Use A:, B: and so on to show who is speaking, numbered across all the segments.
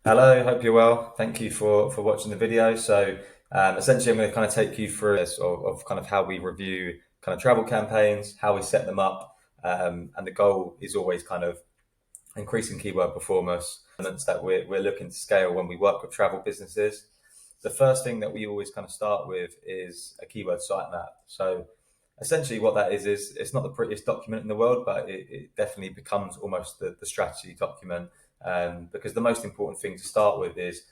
A: Hello, hope you're well. Thank you for watching the video. Essentially, I'm going to kind of take you through this of kind of how we review kind of travel campaigns, how we set them up, and the goal is always kind of increasing keyword performance that we're looking to scale when we work with travel businesses. The first thing that we always kind of start with is a keyword sitemap. So essentially what that is it's not the prettiest document in the world, but it definitely becomes almost the strategy document, because the most important thing to start with is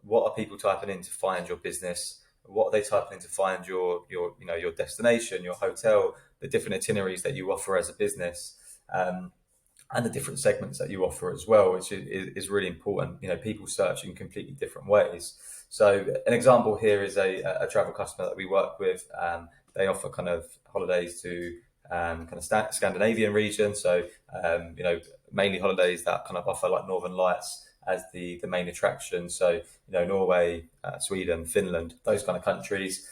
A: what are people typing in to find your business, what are they typing in to find your destination, your hotel, the different itineraries that you offer as a business, and the different segments that you offer as well, which is really important. People search in completely different ways. So an example here is a travel customer that we work with. They offer kind of holidays to kind of Scandinavian region. So mainly holidays that kind of offer like Northern Lights as the main attraction. So Norway, Sweden, Finland, those kind of countries.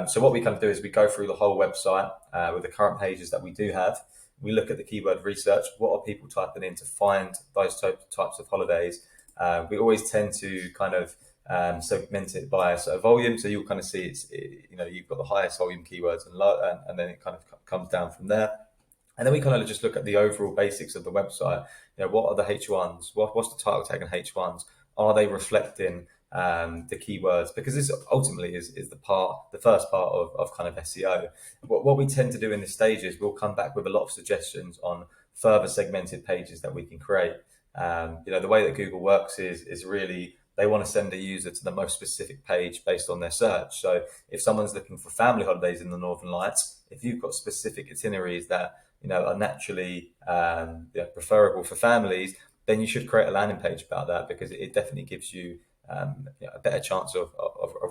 A: So what we kind of do is we go through the whole website with the current pages that we do have. We look at the keyword research. What are people typing in to find those types of holidays? We always tend to kind of segment it by a sort of volume. So you'll kind of see you've got the highest volume keywords and then it kind of comes down from there. And then we kind of just look at the overall basics of the website. What are the H1s? What's the title tag in H1s? Are they reflecting the keywords? Because this ultimately is the first part of kind of SEO. What we tend to do in this stage is we'll come back with a lot of suggestions on further segmented pages that we can create. The way that Google works is really they want to send a user to the most specific page based on their search. So if someone's looking for family holidays in the Northern Lights, if you've got specific itineraries that are naturally preferable for families, then you should create a landing page about that, because it definitely gives you a better chance of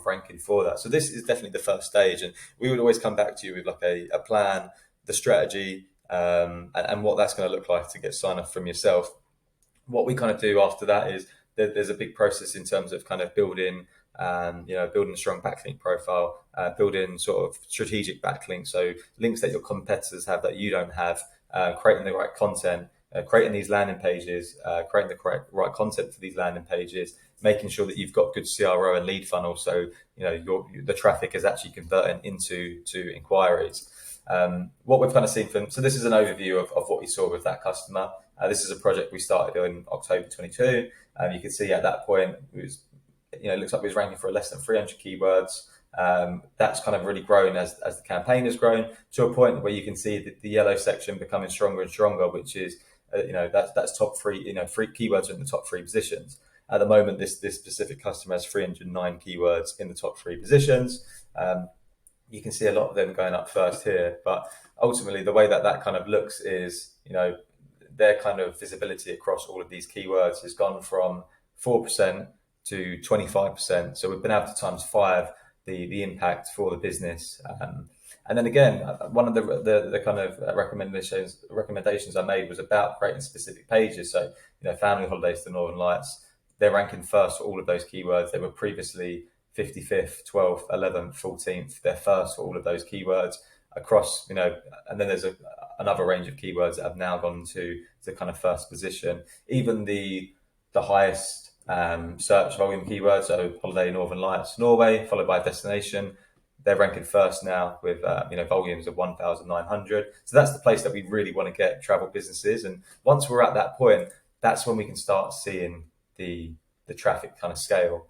A: ranking for that. So this is definitely the first stage, and we would always come back to you with like a plan, the strategy, and what that's going to look like to get sign off from yourself. What we kind of do after that is there's a big process in terms of kind of building building a strong backlink profile, building sort of strategic backlinks, so links that your competitors have that you don't have, creating the right content, creating these landing pages, creating the right content for these landing pages, making sure that you've got good CRO and lead funnel, so the traffic is actually converting into inquiries. What we've kind of seen so this is an overview of what we saw with that customer. This is a project we started in October 22. You can see at that point it looks like we was ranking for less than 300 keywords. That's kind of really grown as the campaign has grown to a point where you can see the yellow section becoming stronger and stronger, which is that's top three. Three keywords are in the top three positions. At the moment, this specific customer has 309 keywords in the top three positions. You can see a lot of them going up first here, but ultimately the way that kind of looks is their kind of visibility across all of these keywords has gone from 4% to 25%. So we've been able to times five the impact for the business. And then again, one of the kind of recommendations I made was about creating specific pages. So family holidays to Northern Lights, they're ranking first for all of those keywords. They were previously 55th, 12th, 11th, 14th. They're first for all of those keywords across, and then there's another range of keywords that have now gone to the kind of first position. Even the highest search volume keywords, so holiday Northern Lights, Norway, followed by destination, they're ranking first now with volumes of 1,900. So that's the place that we really want to get travel businesses. And once we're at that point, that's when we can start seeing the traffic kind of scale.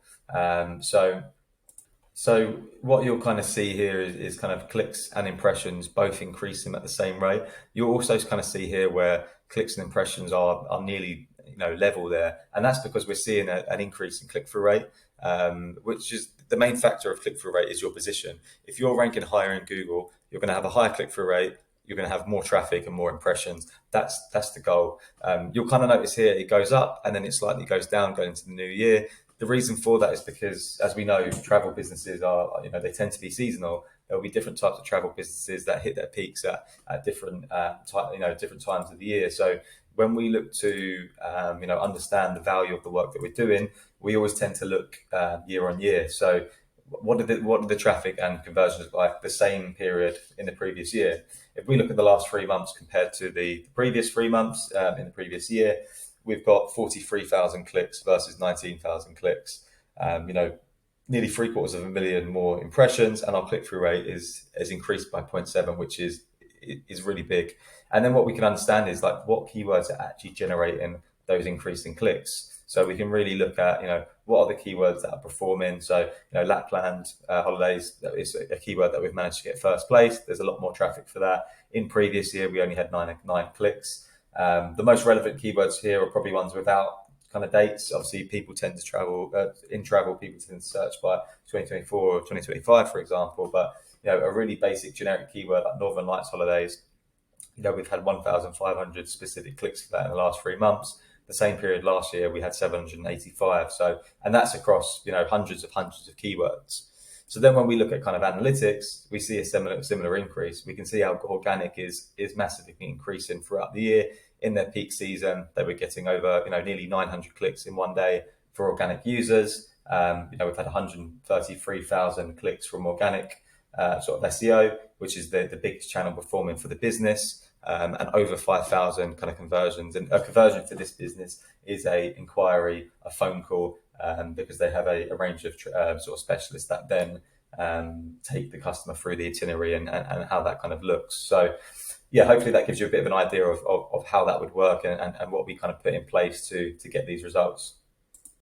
A: So what you'll kind of see here is kind of clicks and impressions both increasing at the same rate. You'll also kind of see here where clicks and impressions are nearly level there, and that's because we're seeing an increase in click-through rate, which is the main factor of click-through rate is your position. If you're ranking higher in Google, you're going to have a higher click-through rate. You're going to have more traffic and more impressions. That's the goal. You'll kind of notice here it goes up and then it slightly goes down going into the new year. The reason for that is because, as we know, travel businesses are, they tend to be seasonal. There'll be different types of travel businesses that hit their peaks at different, different times of the year. So when we look to, understand the value of the work that we're doing, we always tend to look year on year. So what did the traffic and conversions look like the same period in the previous year? If we look at the last 3 months compared to the previous 3 months in the previous year, we've got 43,000 clicks versus 19,000 clicks. Nearly 750,000 more impressions, and our click-through rate is increased by 0.7, which is really big. And then what we can understand is like what keywords are actually generating those increasing clicks. So we can really look at, what are the keywords that are performing. So, Lapland holidays is a keyword that we've managed to get first place. There's a lot more traffic for that. In previous year, we only had nine clicks. The most relevant keywords here are probably ones without kind of dates. Obviously, people tend to travel, people tend to search by 2024 or 2025, for example. But, a really basic generic keyword like Northern Lights holidays, we've had 1,500 specific clicks for that in the last 3 months. The same period last year, we had 785. So, and that's across, hundreds of keywords. So then when we look at kind of analytics, we see a similar increase. We can see how organic is massively increasing throughout the year. In their peak season, they were getting over, nearly 900 clicks in one day for organic users. We've had 133,000 clicks from organic sort of SEO, which is the biggest channel performing for the business. And over 5,000 kind of conversions. And a conversion for this business is a inquiry, a phone call, because they have a range of sort of specialists that then take the customer through the itinerary and how that kind of looks. So, yeah, hopefully that gives you a bit of an idea of how that would work and what we kind of put in place to get these results.